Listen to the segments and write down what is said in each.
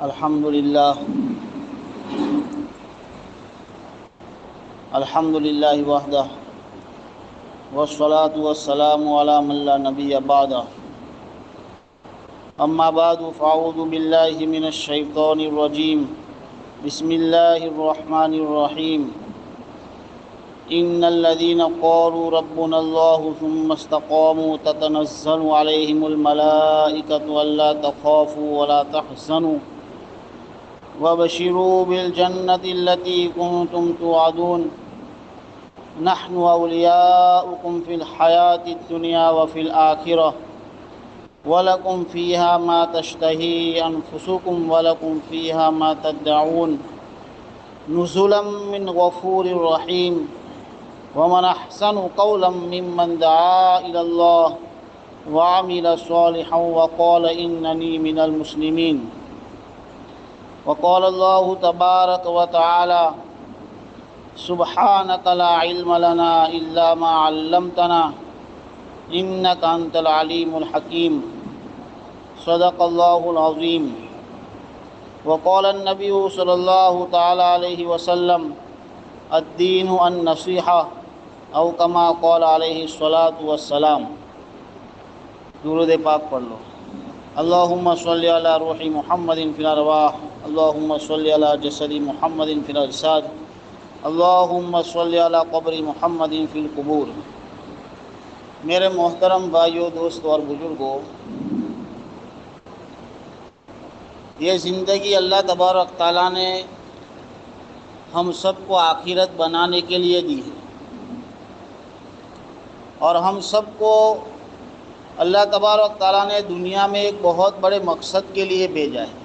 الحمد للہ وحدہ والصلاة والسلام علی من لا نبی بعدہ اما بعد فاعوذ باللہ من الشیطان الرجیم بسم اللہ الرحمن الرحیم ان الذين قالوا ربنا الله ثم استقاموا تتنزل عليهم الملائكة الا تخافوا ولا تحزنوا وبشروا بالجنة التي كنتم توعدون نحن أولياؤكم في الحياة الدنيا وفي الآخرة ولكم فيها ما تشتهي أنفسكم ولكم فيها ما تدعون نزلا من غفور رحيم ومن أحسن قولا ممن دعا إلى الله وعمل صالحا وقال إنني من المسلمين وقال الله تبارك وتعالى سبحانك لا علم لنا إلا ما علمتنا إنك أنت العليم الحكيم صدق الله العظيم وقال النبي صلى الله تعالى عليه وسلم الدين النصيحة أو كما قال عليه الصلاة والسلام۔ درود پاک پڑھ لو۔ اللہم صلی علی روح محمد فی الارواح، اللہم صلی علی جسد محمد فی الاجساد، اللہم صلی علی قبر محمد فی القبور۔ میرے محترم بھائیوں، دوستوں اور بزرگوں، یہ زندگی اللہ تبارک تعالیٰ نے ہم سب کو آخرت بنانے کے لیے دی ہے، اور ہم سب کو اللہ تبارک تعالیٰ نے دنیا میں ایک بہت بڑے مقصد کے لیے بھیجا ہے۔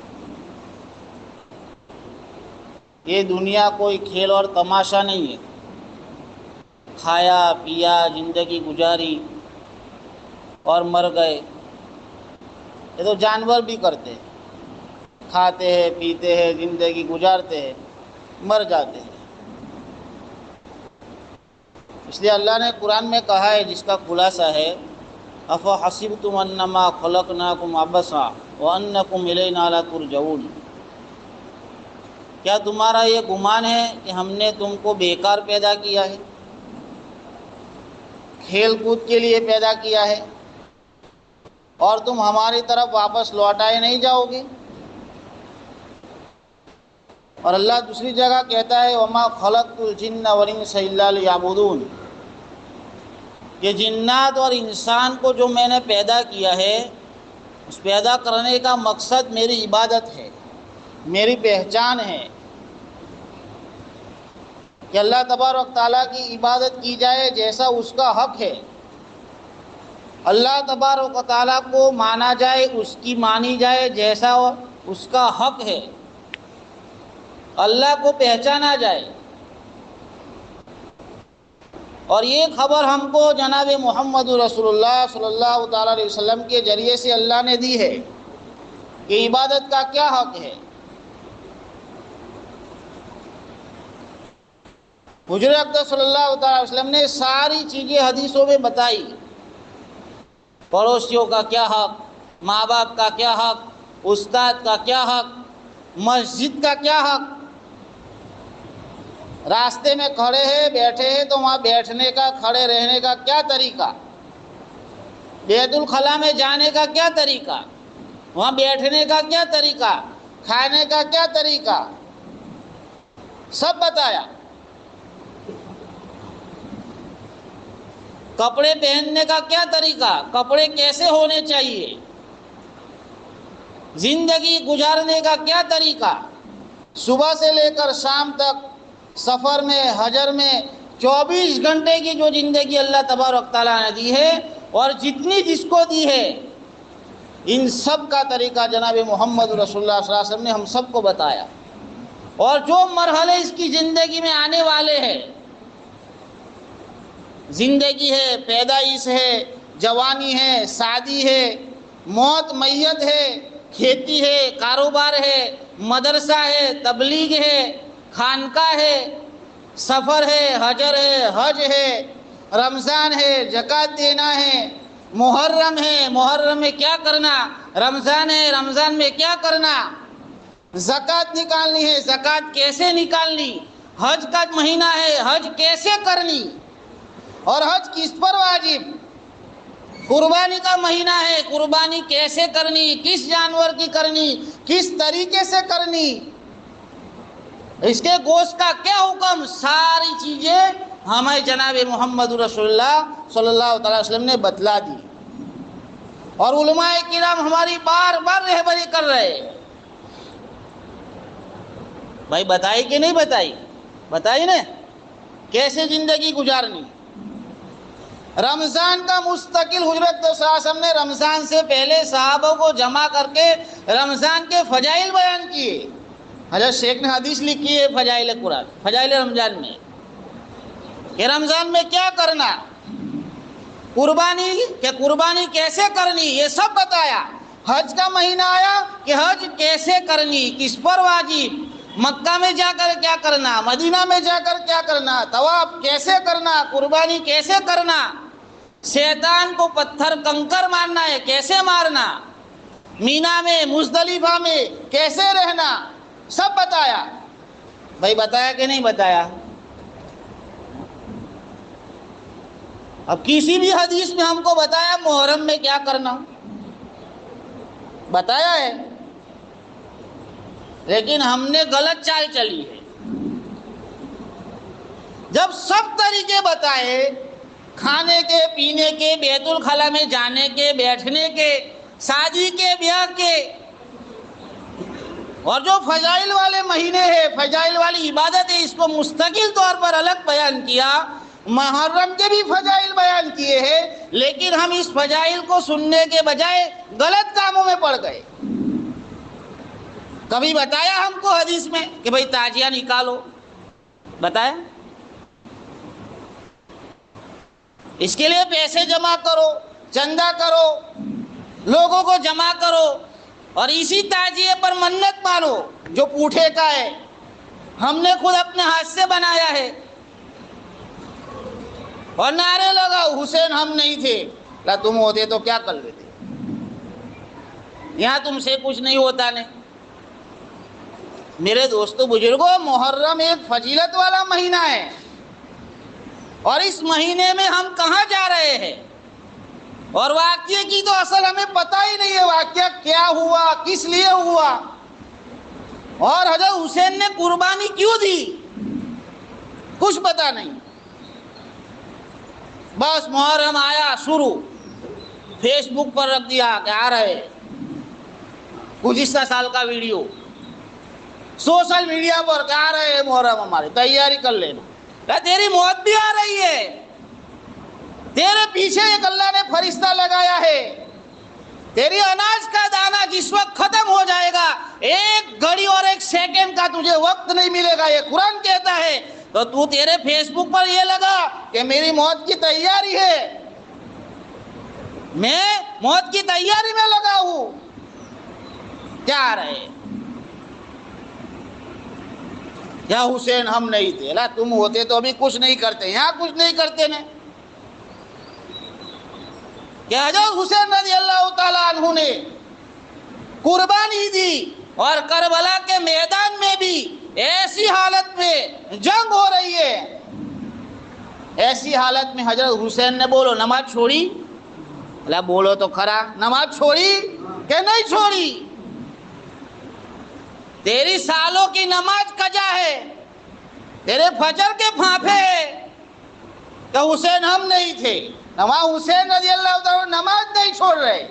یہ دنیا کوئی کھیل اور تماشا نہیں ہے۔ کھایا پیا، زندگی گزاری اور مر گئے، یہ تو جانور بھی کرتے ہیں، کھاتے ہیں پیتے ہیں، زندگی گزارتے ہیں، مر جاتے ہیں۔ اس لیے اللہ نے قرآن میں کہا ہے، جس کا خلاصہ ہے افحسبتم انما خلقناکم عبثا وانکم الینا لا ترجعون۔ کیا تمہارا یہ گمان ہے کہ ہم نے تم کو بیکار پیدا کیا ہے، کھیل کود کے لیے پیدا کیا ہے، اور تم ہماری طرف واپس لوٹائے نہیں جاؤ گے؟ اور اللہ دوسری جگہ کہتا ہے وما خلقت الجن والانس الا لیعبدون، کہ جنات اور انسان کو جو میں نے پیدا کیا ہے، اس پیدا کرنے کا مقصد میری عبادت ہے، میری پہچان ہے کہ اللہ تبارک تعالیٰ کی عبادت کی جائے جیسا اس کا حق ہے، اللہ تبارک تعالیٰ کو مانا جائے، اس کی مانی جائے جیسا اس کا حق ہے، اللہ کو پہچانا جائے۔ اور یہ خبر ہم کو جناب محمد رسول اللہ صلی اللہ تعالیٰ علیہ وسلم کے ذریعے سے اللہ نے دی ہے کہ عبادت کا کیا حق ہے۔ حضور اقدس صلی اللہ تعالیٰ علیہ وسلم نے ساری چیزیں حدیثوں میں بتائی، پڑوسیوں کا کیا حق، ماں باپ کا کیا حق، استاد کا کیا حق، مسجد کا کیا حق۔ راستے میں کھڑے ہیں بیٹھے ہیں تو وہاں بیٹھنے کا، کھڑے رہنے کا کیا طریقہ، بیت الخلاء میں جانے کا کیا طریقہ، وہاں بیٹھنے کا کیا طریقہ، کھانے کا کیا طریقہ، سب بتایا۔ کپڑے پہننے کا کیا طریقہ، کپڑے کیسے ہونے چاہیے، زندگی گزارنے کا کیا طریقہ، صبح سے لے کر شام تک سفر میں، حجر میں 24 گھنٹے کی جو زندگی اللہ تبارک تعالیٰ نے دی ہے، اور جتنی جس کو دی ہے، ان سب کا طریقہ جناب محمد رسول اللہ صلی اللہ علیہ وسلم نے ہم سب کو بتایا۔ اور جو مرحلے اس کی زندگی میں آنے والے ہیں، زندگی ہے، پیدائش ہے، جوانی ہے، شادی ہے، موت میت ہے، کھیتی ہے، کاروبار ہے، مدرسہ ہے، تبلیغ ہے، خانقاہ ہے، سفر ہے، حجر ہے، حج ہے، رمضان ہے، زکوٰۃ دینا ہے، محرم ہے، محرم میں کیا کرنا، رمضان ہے، رمضان میں کیا کرنا، زکوٰۃ نکالنی ہے، زکوٰۃ کیسے نکالنی، حج کا مہینہ ہے، حج کیسے کرنی اور حج کس پر واجب، قربانی کا مہینہ ہے، قربانی کیسے کرنی، کس جانور کی کرنی، کس طریقے سے کرنی، اس کے گوشت کا کیا حکم، ساری چیزیں ہمیں جناب محمد رسول اللہ صلی اللہ علیہ وسلم نے بتلا دی، اور علماء کرام ہماری بار بار رہبری کر رہے ہیں۔ بھائی بتائی کہ نہیں بتائی؟ بتائی نا کیسے زندگی گزارنی۔ رمضان کا مستقل حضرت صلی اللہ علیہ وسلم نے رمضان سے پہلے صحابہ کو جمع کر کے رمضان کے فضائل بیان کیے۔ حضرت شیخ نے حدیث لکھی ہے فضائل قرآن، فضائل رمضان میں، کہ رمضان میں کیا کرنا، قربانی کیسے کرنی، یہ سب بتایا۔ حج کا مہینہ آیا کہ حج کیسے کرنی، کس پر واجب، مکہ میں جا کر کیا کرنا، مدینہ میں جا کر کیا کرنا، طواف کیسے کرنا، قربانی کیسے کرنا، شیطان کو پتھر کنکر مارنا ہے کیسے مارنا، مینا میں مزدلفہ میں کیسے رہنا، سب بتایا۔ بھائی بتایا کہ نہیں بتایا؟ اب کسی بھی حدیث میں ہم کو بتایا محرم میں کیا کرنا، بتایا ہے، لیکن ہم نے غلط چال چلی ہے۔ جب سب طریقے بتائے، کھانے کے، پینے کے، بیت الخلا میں جانے کے، بیٹھنے کے، شادی کے، بیاہ کے، اور جو فضائل والے مہینے ہیں، فضائل والی عبادت ہے، اس کو مستقل طور پر الگ بیان کیا۔ محرم کے بھی فضائل بیان کیے ہیں، لیکن ہم اس فضائل کو سننے کے بجائے غلط کاموں میں پڑ گئے۔ کبھی بتایا ہم کو حدیث میں کہ بھئی تازیہ نکالو، بتایا؟ اس کے لیے پیسے جمع کرو، چندہ کرو، لوگوں کو جمع کرو، اور اسی تعزیے پر منت مانو جو پوٹھے کا ہے، ہم نے خود اپنے ہاتھ سے بنایا ہے، اور نعرے لگاؤ حسین ہم نہیں تھے، لا تم ہوتے تو کیا کر لیتے، یہاں تم سے کچھ نہیں ہوتا نہیں۔ میرے دوستو بزرگوں، محرم ایک فضیلت والا مہینہ ہے، اور اس مہینے میں ہم کہاں جا رہے ہیں، اور واقعے کی تو اصل ہمیں پتہ ہی نہیں ہے، واقعہ کیا ہوا، کس لیے ہوا، اور حضرت حسین نے قربانی کیوں دی، کچھ پتہ نہیں۔ بس محرم آیا، شروع فیس بک پر رکھ دیا کہ آ رہے گزشتہ سال کا ویڈیو، سوشل میڈیا پر کہ آ رہے محرم، ہماری تیاری کر لینا، تیری موت بھی آ رہی ہے، تیرے پیچھے ایک اللہ نے فرشتہ لگایا ہے، تیری اناج کا دانہ جس وقت ختم ہو جائے گا، ایک گھڑی اور ایک سیکنڈ کا تجھے وقت نہیں ملے گا، یہ قرآن کہتا ہے، تو تیرے فیس بک پر یہ لگا کہ میری موت کی تیاری ہے، میں موت کی تیاری میں لگا ہوں، کیا آ رہے یا حسین ہم نہیں تھے، لا تم ہوتے تو ابھی کچھ نہیں کرتے، یہاں کچھ نہیں کرتے نے۔ کہ حضرت حسین رضی اللہ تعالیٰ عنہ نے قربانی دی، اور کربلا کے میدان میں بھی ایسی حالت میں جنگ ہو رہی ہے، ایسی حالت میں حضرت حسین نے بولو نماز چھوڑی، اللہ بولو تو کھرا، نماز چھوڑی کہ نہیں چھوڑی؟ تیری سالوں کی نماز قضا ہے، تیرے فجر کے پھانپے ہیں، کہ حسین ہم نہیں تھے، نماز حسین رضی اللہ تعالیٰ نماز نہیں چھوڑ رہے۔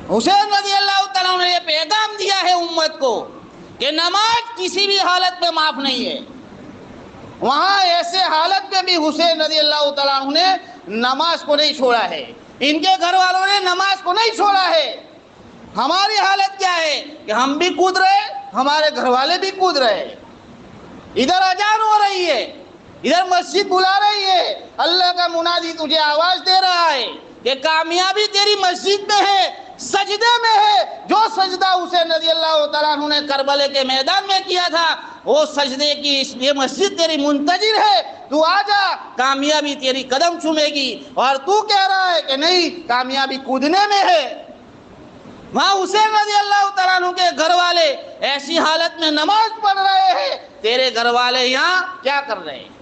حسین رضی اللہ تعالیٰ نے یہ پیغام دیا ہے امت کو کہ نماز کسی بھی حالت میں معاف نہیں ہے۔ وہاں ایسے حالت میں بھی حسین رضی اللہ تعالیٰ نے نماز کو نہیں چھوڑا ہے، ان کے گھر والوں نے نماز کو نہیں چھوڑا ہے۔ ہماری حالت کیا ہے کہ ہم بھی کود رہے، ہمارے گھر والے بھی کود رہے، ادھر اذان ہو رہی ہے، ادھر مسجد بلا رہی ہے، اللہ کا منادی تجھے آواز دے رہا ہے کہ کامیابی تیری مسجد میں ہے، سجدے میں ہے، جو سجدہ حسین رضی اللہ تعالیٰ عنہ نے کربلے کے میدان میں کیا تھا، وہ سجدے کی یہ مسجد تیری منتظر ہے، تو آ جا، کامیابی تیری قدم چومے گی، اور تو کہہ رہا ہے کہ نہیں کامیابی کودنے میں ہے۔ وہاں حسین رضی اللہ تعالیٰ عنہ کے گھر والے ایسی حالت میں نماز پڑھ رہے ہیں، تیرے گھر والے یہاں کیا کر رہے ہیں؟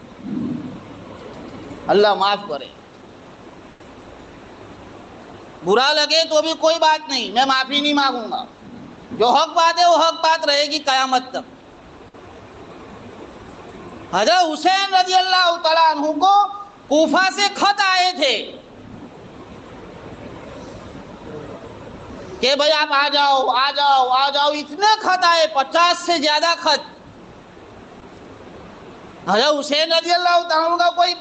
اللہ معاف کرے، برا لگے تو بھی کوئی بات نہیں، میں معافی نہیں مانگوں گا، جو حق بات ہے وہ حق بات رہے گی قیامت تک۔ حضرت حسین رضی اللہ تعالیٰ عنہ کو کوفہ سے خط آئے تھے کہ بھئی آپ آ جاؤ آ جاؤ آ جاؤ، اتنے خط آئے، 50 سے زیادہ خط۔ حضرت حسین رضی اللہ تعالیٰ عنہ کا کوئی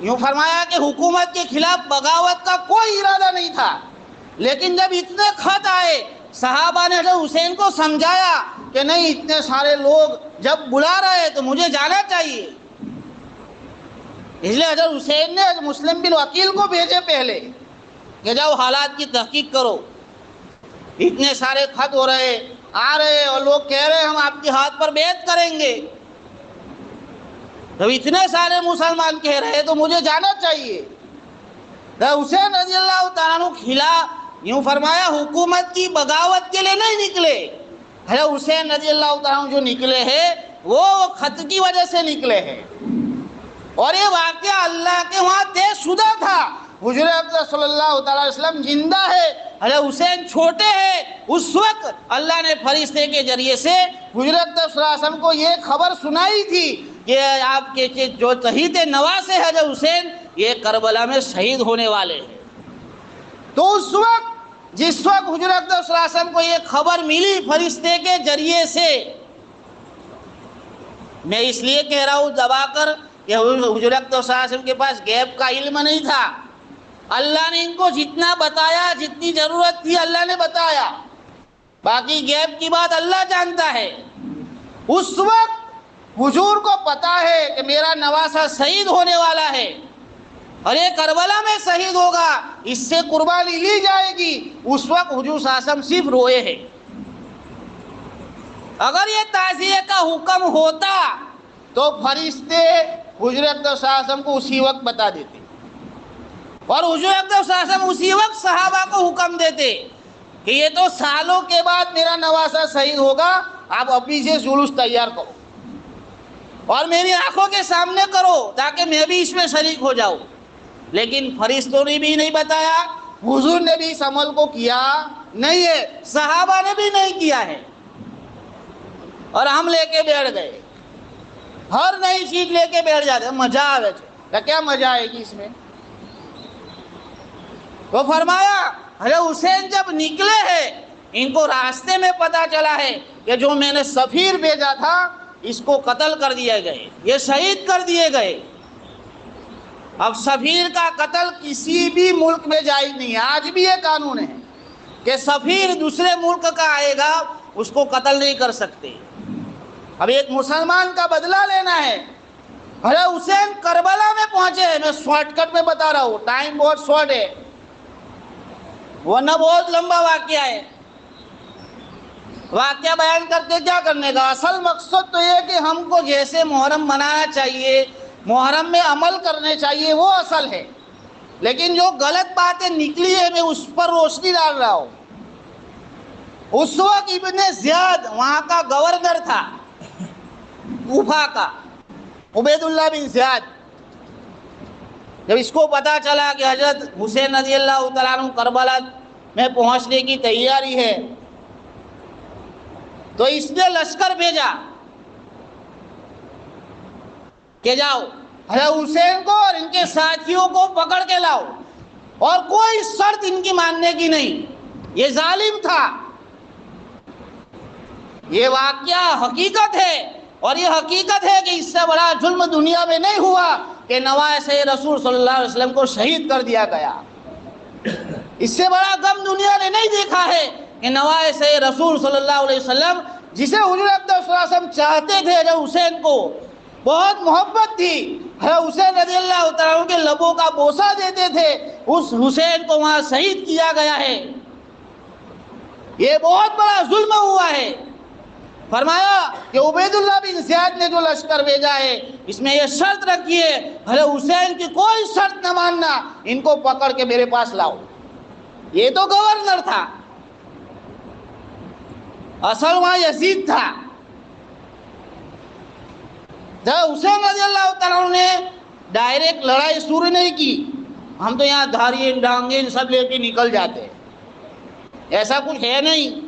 یوں فرمایا کہ حکومت کے خلاف بغاوت کا کوئی ارادہ نہیں تھا، لیکن جب اتنے خط آئے صحابہ نے حضرت حسین کو سمجھایا کہ نہیں، اتنے سارے لوگ جب بلا رہے تو مجھے جانا چاہیے، اس لیے حضرت حسین نے مسلم بن عقیل کو بھیجے پہلے کہ جاؤ حالات کی تحقیق کرو، اتنے سارے خط ہو رہے آ رہے اور لوگ کہہ رہے ہم آپ کے ہاتھ پر بیعت کریں گے، جب اتنے سارے مسلمان کہہ رہے تو مجھے جانا چاہیے۔ حسین رضی اللہ تعالیٰ عنہ خلاف یوں فرمایا حکومت کی بغاوت کے لیے نہیں نکلے، حضرت حسین رضی اللہ تعالیٰ عنہ جو نکلے ہیں وہ خط کی وجہ سے نکلے ہیں، اور یہ واقعہ اللہ کے وہاں طے شدہ تھا۔ حضور اقدس صلی اللہ تعالیٰ علیہ وسلم زندہ ہے، حضرت حسین چھوٹے ہیں، اس وقت اللہ نے فرشتے کے ذریعے سے حضور اقدس صلی اللہ علیہ وسلم کو یہ خبر سنائی تھی کہ آپ کے جو شہید نواز ہے حضرت حسین، یہ کربلا میں شہید ہونے والے ہیں۔ تو اس وقت جس وقت حضور اقدس صلی اللہ علیہ وسلم کو یہ خبر ملی فرشتے کے ذریعے سے، میں اس لیے کہہ رہا ہوں دبا کر کہ حضور اقدس صلی اللہ علیہ وسلم کے پاس غیب کا علم نہیں تھا، اللہ نے ان کو جتنا بتایا، جتنی ضرورت تھی اللہ نے بتایا، باقی غیب کی بات اللہ جانتا ہے۔ اس وقت حضور کو پتا ہے کہ میرا نواسہ شہید ہونے والا ہے اور یہ کربلا میں شہید ہوگا، اس سے قربانی لی جائے گی، اس وقت حضور صلی اللہ علیہ وسلم صرف روئے ہیں۔ اگر یہ تعزیے کا حکم ہوتا تو فرشتے حضور اقدس صلی اللہ علیہ وسلم کو اسی وقت بتا دیتے، اور حضور اقدس صلی اللہ علیہ وسلم اسی وقت صحابہ کو حکم دیتے کہ یہ تو سالوں کے بعد میرا نواسہ شہید ہوگا، آپ ابھی سے جلوس تیار کرو اور میری آنکھوں کے سامنے کرو تاکہ میں بھی اس میں شریک ہو جاؤں۔ لیکن فرشتوں نے بھی نہیں بتایا، حضور نے بھی اس عمل کو کیا نہیں ہے، صحابہ نے بھی نہیں کیا ہے، اور ہم لے کے بیٹھ گئے، ہر نئی چیز لے کے بیٹھ جاتے، مزہ آئے تو کیا مزہ آئے گی اس میں؟ تو فرمایا حضرت حسین جب نکلے ہیں، ان کو راستے میں پتا چلا ہے کہ جو میں نے سفیر بھیجا تھا اس کو قتل کر دیے گئے، یہ شہید کر دیے گئے۔ اب سفیر کا قتل کسی بھی ملک میں جائز نہیں ہے، آج بھی یہ قانون ہے کہ سفیر دوسرے ملک کا آئے گا اس کو قتل نہیں کر سکتے۔ اب ایک مسلمان کا بدلہ لینا ہے، حضرت حسین کربلا میں پہنچے ہیں، میں شارٹ کٹ میں بتا رہا ہوں، ٹائم بہت شارٹ ہے ورنہ بہت لمبا واقعہ ہے، واقعہ بیان کر کے کیا کرنے کا؟ اصل مقصد تو یہ کہ ہم کو جیسے محرم منانا چاہیے، محرم میں عمل کرنے چاہیے، وہ اصل ہے، لیکن جو غلط باتیں نکلی ہے میں اس پر روشنی ڈال رہا ہوں۔ اس وقت ابن زیاد وہاں کا گورنر تھا، کوفہ کا، عبید اللہ بن زیاد۔ جب اس کو پتا چلا کہ حضرت حسین رضی اللہ تعالیٰ عنہ کربلا میں پہنچنے کی تیاری ہے تو اس نے لشکر بھیجا کہ جاؤ حضرت حسین کو اور ان کے ساتھیوں کو پکڑ کے لاؤ، اور کوئی شرط ان کی ماننے کی نہیں۔ یہ ظالم تھا، یہ واقعہ حقیقت ہے، اور یہ حقیقت ہے کہ اس سے بڑا ظلم دنیا میں نہیں ہوا کہ نواسہ رسول صلی اللہ علیہ وسلم کو شہید کر دیا گیا۔ اس سے بڑا غم دنیا نے نہیں دیکھا ہے کہ نواسہ رسول صلی اللہ علیہ وسلم جسے حضور اقدس صلی اللہ علیہ وسلم چاہتے تھے، حضرت حسین کو بہت محبت تھی، حضرت حسین رضی اللہ تعالیٰ عنہ کے لبوں کا بوسہ دیتے تھے، اس حسین کو وہاں شہید کیا گیا ہے۔ یہ بہت بڑا ظلم ہوا ہے۔ فرمایا کہ عبید اللہ بن زیاد نے جو لشکر بھیجا ہے اس میں یہ شرط رکھی ہے حضرت حسین کی کوئی شرط نہ ماننا، ان کو پکڑ کے میرے پاس لاؤ۔ یہ تو گورنر تھا، اصل وہاں یزید تھا. حسین رضی اللہ تعالیٰ عنہ نے ڈائریکٹ لڑائی شروع نہیں کی. ہم تو یہاں دھاریے ڈانگیں سب لے کے نکل جاتے ہیں، ایسا کچھ ہے نہیں.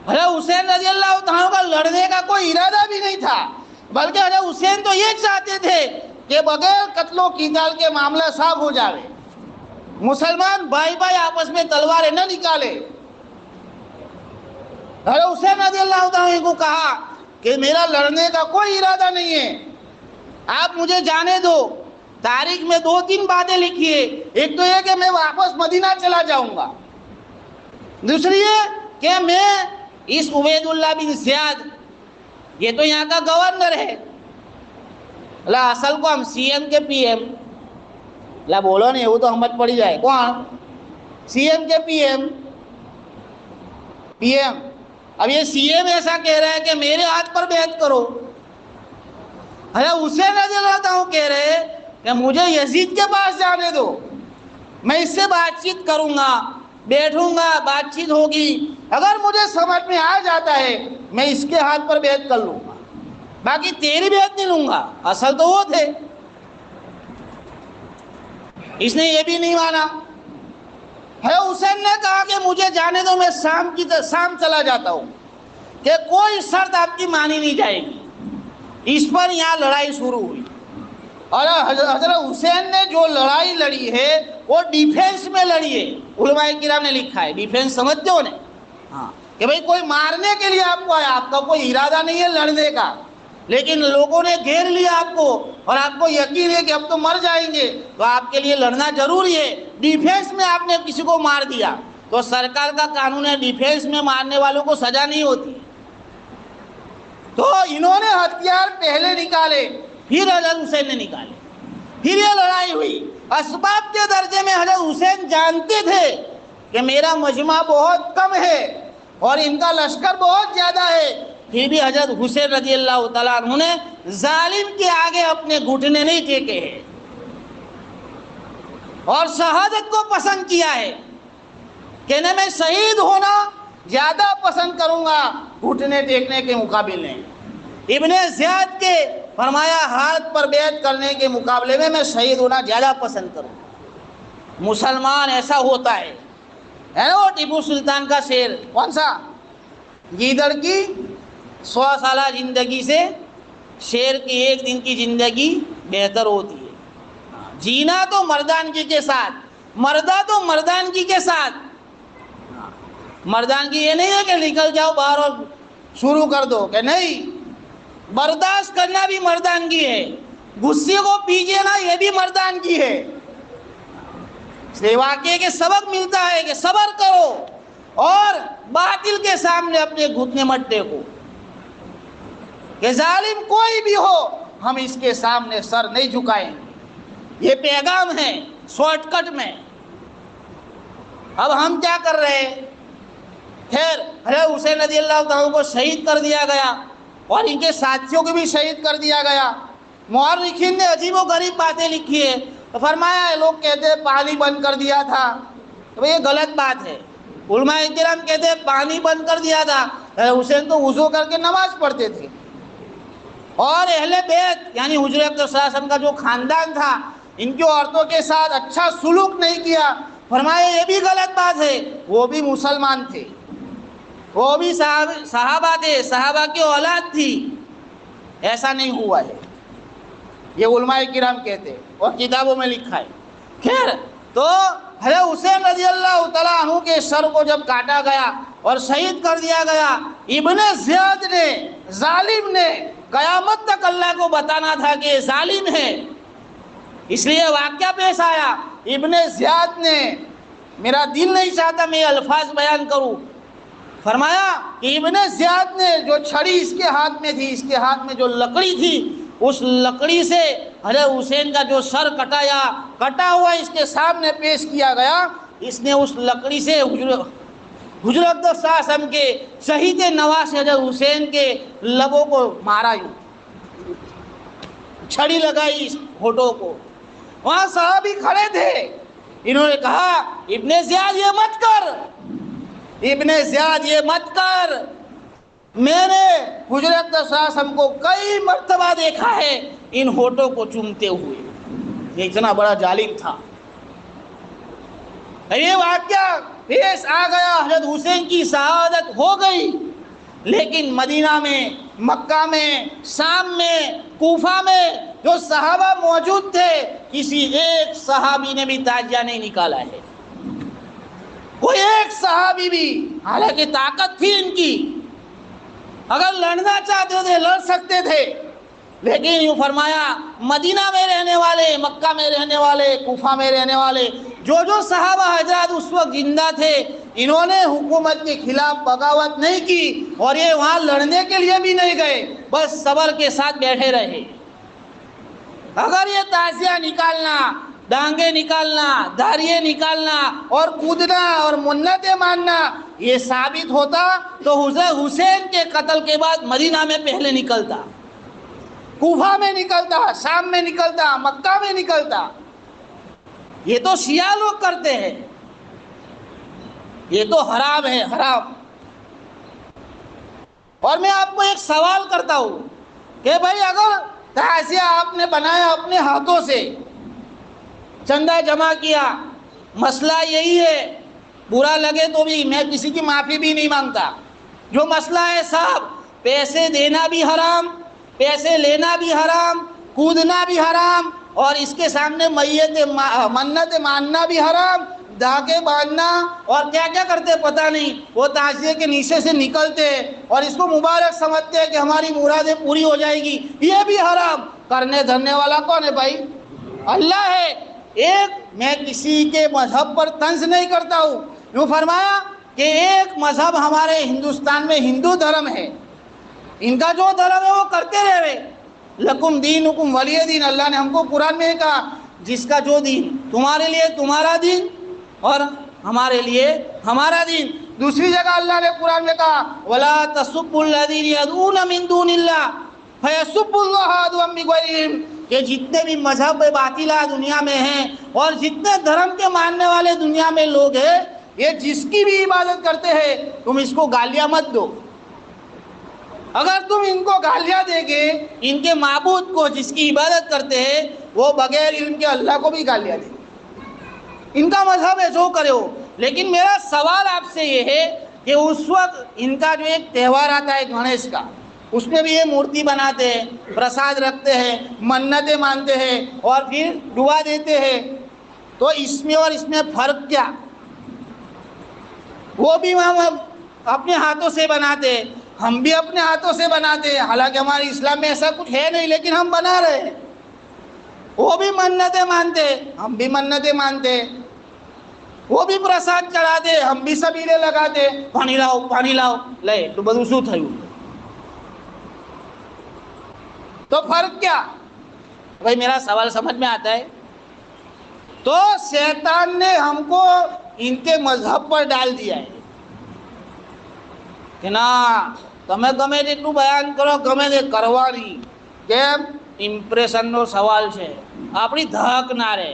حضرت حسین رضی اللہ تعالیٰ کا لڑنے کا کوئی ارادہ بھی نہیں تھا، بلکہ حضرت حسین تو یہ چاہتے تھے کہ بغیر قتل و قتال کے معاملہ صاف ہو جاوے، مسلمان بھائی بھائی آپس میں تلواریں نہ نکالے. حضرت حسین رضی اللہ تعالیٰ کو کہا کہ میرا لڑنے کا کوئی ارادہ نہیں ہے، آپ مجھے جانے دو. تاریخ میں 2-3 باتیں لکھی ہے. ایک تو یہ کہ میں واپس مدینہ چلا جاؤں گا، دوسری یہ کہ میں اس عبید اللہ بن زیاد، یہ تو یہاں کا گورنر ہے، اصل کو ہم سی ایم کے پی ایم، بولو نہیں وہ تو ہمت پڑی جائے. کون؟ سی ایم کے پی ایم. اب یہ سی ایم ایسا کہہ رہا ہے کہ میرے ہاتھ پر بیعت کرو. حضرت حسین رضی اللہ عنہ کہہ رہے کہ مجھے یزید کے پاس جانے دو، میں اس سے بات چیت کروں گا، بیٹھوں گا، بات چیت ہوگی، اگر مجھے سمجھ میں آ جاتا ہے میں اس کے ہاتھ پر بیعت کر لوں گا، باقی تیری بیعت نہیں لوں گا. اصل تو وہ تھے. اس نے یہ بھی نہیں مانا. ہے حسین نے کہا کہ مجھے جانے دو، میں شام چلا جاتا ہوں، کہ کوئی شرط آپ کی مانی نہیں جائے گی. اس پر یہاں لڑائی شروع ہوئی. اور حضرت حسین نے جو لڑائی لڑی ہے وہ ڈیفینس میں لڑی ہے. علماء کرام نے لکھا ہے ڈیفینس سمجھتے ہو نا؟ ہاں، کہ بھئی کوئی مارنے کے لیے آپ کو آیا، آپ کا کوئی ارادہ نہیں ہے لڑنے کا، لیکن لوگوں نے گھیر لیا آپ کو اور آپ کو یقین ہے کہ اب تو مر جائیں گے، تو آپ کے لیے لڑنا ضروری ہے. ڈیفینس میں آپ نے کسی کو مار دیا تو سرکار کا قانون ہے ڈیفینس میں مارنے والوں کو سزا نہیں ہوتی. تو انہوں نے ہتھیار پہلے نکالے، پھر حضرت حسین نے نکالے، پھر یہ لڑائی ہوئی. اسباب کے درجے میں حضرت حسین جانتے تھے کہ میرا مجمع بہت کم ہے اور ان کا لشکر بہت زیادہ ہے، پھر بھی حضرت حسین رضی اللہ تعالیٰ عنہ نے ظالم کے آگے اپنے گھٹنے نہیں ٹیکے ہیں اور شہادت کو پسند کیا ہے. کہنے میں شہید ہونا زیادہ پسند کروں گا گھٹنے ٹیکنے کے مقابلے. ابن زیاد کے فرمایا ہاتھ پر بیعت کرنے کے مقابلے میں میں شہید ہونا زیادہ پسند کروں گا. مسلمان ایسا ہوتا ہے نا وہ ٹیپو سلطان کا شعر، کون سا؟ گیدڑ کی 100 سالہ زندگی سے شیر کی 1 دن کی زندگی بہتر ہوتی ہے. جینا تو مردانگی کے ساتھ، مردہ تو مردانگی کے ساتھ. مردانگی یہ نہیں ہے کہ نکل جاؤ باہر اور شروع کر دو، کہ نہیں، برداشت کرنا بھی مردانگی ہے، غصے کو پیجیے نا یہ بھی مردانگی ہے. اس لیے واقعے کے سبق ملتا ہے کہ صبر کرو اور باطل کے سامنے اپنے گھٹنے مت ٹیکو، کہ ظالم کوئی بھی ہو ہم اس کے سامنے سر نہیں جھکائیں گے. یہ پیغام ہے شارٹ کٹ میں. اب ہم کیا کر رہے ہیں؟ خیر حضرت حسین رضی اللہ عنہ کو شہید کر دیا گیا اور ان کے ساتھیوں کو بھی شہید کر دیا گیا. مورخین نے عجیب و غریب باتیں لکھی ہے. تو فرمایا لوگ کہتے ہیں پانی بند کر دیا تھا، تو یہ غلط بات ہے. علماء کرام کہتے ہیں پانی بند کر دیا تھا، حسین تو وضو کر کے نماز پڑھتے تھے. اور اہل بیت یعنی حضور اکرم صلی اللہ علیہ وسلم کا جو خاندان تھا ان کی عورتوں کے ساتھ اچھا سلوک نہیں کیا. فرمایا یہ بھی غلط بات ہے، وہ بھی مسلمان تھے، وہ بھی صحابہ تھے، صحابہ کی اولاد تھی، ایسا نہیں ہوا ہے. یہ علماء کرام کہتے ہیں اور کتابوں میں لکھا ہے. خیر تو حضرت حسین رضی اللہ تعالیٰ عنہ کے سر کو جب کاٹا گیا اور شہید کر دیا گیا، ابن زیاد نے، ظالم نے، قیامت تک اللہ کو بتانا تھا کہ یہ ظالم ہے، اس لیے واقعہ پیش آیا. ابن زیاد نے، میرا دل نہیں چاہتا میں الفاظ بیان کروں، فرمایا کہ ابن زیاد نے جو چھڑی اس کے ہاتھ میں تھی، اس کے ہاتھ میں جو لکڑی تھی، اس لکڑی سے حضرت حسین کا جو سر کٹا ہوا اس کے سامنے پیش کیا گیا. اس نے اس لکڑی سے حضور اکرم صلی اللہ علیہ وسلم کے شہید نواز حضرت حسین کے لبوں کو مارا، یوں چھڑی لگائی اس ہونٹوں کو. وہاں صحابی کھڑے تھے، انہوں نے کہا ابن زیاد یہ مت کر، ابن زیاد یہ مت کر. میں نے حضور اقدس صلی اللہ علیہ وسلم کو کئی مرتبہ دیکھا ہے ان ہونٹوں کو چومتے ہوئے. یہ اتنا بڑا ظالم تھا. یہ واقعہ پیش آ گیا، حضرت حسین کی شہادت ہو گئی، لیکن مدینہ میں، مکہ میں، شام میں، کوفہ میں جو صحابہ موجود تھے کسی ایک صحابی نے بھی تعزیہ نہیں نکالا ہے. کوئی ایک صحابی بھی، حالانکہ طاقت تھی ان کی، اگر لڑنا چاہتے تھے لڑ سکتے تھے، لیکن یوں فرمایا مدینہ میں رہنے والے، مکہ میں رہنے والے، کوفہ میں رہنے والے جو صحابہ حضرات اس وقت زندہ تھے، انہوں نے حکومت کے خلاف بغاوت نہیں کی اور یہ وہاں لڑنے کے لیے بھی نہیں گئے، بس صبر کے ساتھ بیٹھے رہے. اگر یہ تعزیہ نکالنا، ڈانگیں نکالنا، دھاریے نکالنا اور کودنا اور منتیں ماننا یہ ثابت ہوتا تو حسین کے قتل کے بعد مدینہ میں پہلے نکلتا، کوفہ میں نکلتا، شام میں نکلتا، مکہ میں نکلتا. یہ تو شیعہ لوگ کرتے ہیں، یہ تو حرام ہے، حرام. اور میں آپ کو ایک سوال کرتا ہوں کہ بھائی اگر تعزیہ آپ نے بنایا اپنے ہاتھوں سے، چندہ جمع کیا، مسئلہ یہی ہے، برا لگے تو بھی میں کسی کی معافی بھی نہیں مانگتا. جو مسئلہ ہے صاحب، پیسے دینا بھی حرام، پیسے لینا بھی حرام، کودنا بھی حرام، اور اس کے سامنے منت ماننا بھی حرام، دھاگے باندھنا اور کیا کیا کرتے پتہ نہیں. وہ تعزیے کے نیچے سے نکلتے اور اس کو مبارک سمجھتے ہیں کہ ہماری مرادیں پوری ہو جائے گی، یہ بھی حرام. کرنے دھرنے والا کون ہے بھائی؟ اللہ ہے. میں کسی کے مذہب پر طنز نہیں کرتا ہوں. یوں فرمایا کہ ایک مذہب ہمارے ہندوستان میں ہندو دھرم ہے، ان کا جو دھرم ہے وہ کرتے رہے. لکم دینکم ولی دین، اللہ نے ہم کو قرآن میں کہا جس کا جو دین، تمہارے لیے تمہارا دین اور ہمارے لیے ہمارا دین. دوسری جگہ اللہ نے قرآن میں کہا ولا تسبوا الذین يدعون من دون اللہ فیسبوا اللہ عدوا بغیر علم، کہ جتنے بھی مذہب باطلہ دنیا میں ہیں اور جتنے دھرم کے ماننے والے دنیا میں لوگ ہیں، یہ جس کی بھی عبادت کرتے ہیں تم اس کو گالیاں مت دو. اگر تم ان کو گالیاں دے گے، ان کے معبود کو جس کی عبادت کرتے ہیں، وہ بغیر علم کے اللہ کو بھی گالیاں دے گے. ان کا مذہب ہے، جو کرے ہو. لیکن میرا سوال آپ سے یہ ہے کہ اس وقت ان کا جو ایک تہوار آتا ہے گنیش کا، اس میں بھی یہ مورتی بناتے ہیں، پرساد رکھتے ہیں، منتیں مانتے ہیں اور پھر دعا دیتے ہیں. تو اس میں اور اس میں فرق کیا؟ وہ بھی ہم اپنے ہاتھوں سے بناتے، ہم بھی اپنے ہاتھوں سے بناتے ہیں، حالانکہ ہمارے اسلام میں ایسا کچھ ہے نہیں، لیکن ہم بنا رہے ہیں. وہ بھی منتیں مانتے، ہم بھی منتیں مانتے. وہ بھی پرساد چڑھاتے، ہم بھی سبیلے لگاتے، پانی لاؤ پانی لاؤ، لے تو بدو شو تھયું. تو فرق کیا؟ بھائی میرا سوال سمجھ میں آتا ہے؟ تو شیطان نے ہم کو ان کے مذہب پر ڈال دیا ہے کہ نا તમે ગમે તેટલું બયાન કરો ગમે તે કરવાની. કેમ? ઇમ્પ્રેશનનો સવાલ છે. આપણી ધાક ના રહે.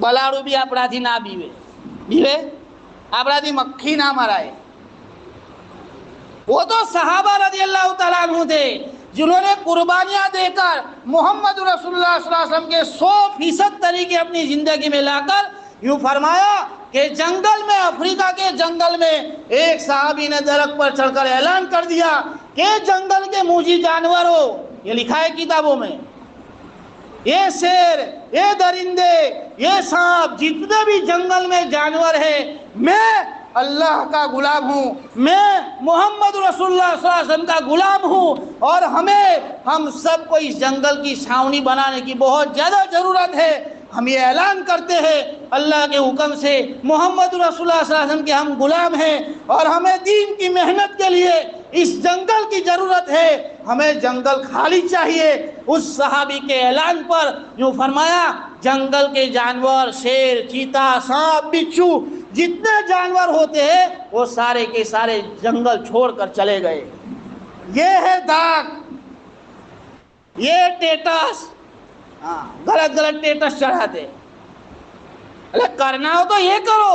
બલાડું બી આપણાથી ના બીવે, બીવે આપણાથી મક્ખી ના મરાય. وہ تو صحابہ رضی اللہ تعالیٰ عنہ تھے جنہوں نے قربانیاں دے کر محمد رسول اللہ صلی اللہ علیہ وسلم کے 100% طریقے اپنی زندگی میں لا کر یوں فرمایا کہ جنگل میں، افریقہ کے جنگل میں ایک صحابی نے درخت پر چڑھ کر اعلان کر دیا کہ جنگل کے موذی جانور ہو، یہ لکھا ہے کتابوں میں، یہ شیر، یہ درندے، یہ سانپ، جتنے بھی جنگل میں جانور ہیں، میں اللہ کا غلام ہوں، میں محمد رسول اللہ صلی اللہ علیہ وسلم کا غلام ہوں، اور ہم سب کو اس جنگل کی چھاونی بنانے کی بہت زیادہ ضرورت ہے. ہم یہ اعلان کرتے ہیں اللہ کے حکم سے محمد رسول اللہ صلی اللہ علیہ وسلم کے ہم غلام ہیں، اور ہمیں دین کی محنت کے لیے اس جنگل کی ضرورت ہے، ہمیں جنگل خالی چاہیے. اس صحابی کے اعلان پر یوں فرمایا جنگل کے جانور، شیر، چیتا، سانپ، بچھو، جتنے جانور ہوتے ہیں وہ سارے کے سارے جنگل چھوڑ کر چلے گئے. یہ ہے داغ، یہ ٹیٹس. غلط غلط ٹیٹس چڑھاتے. ارے کرنا ہو تو یہ کرو،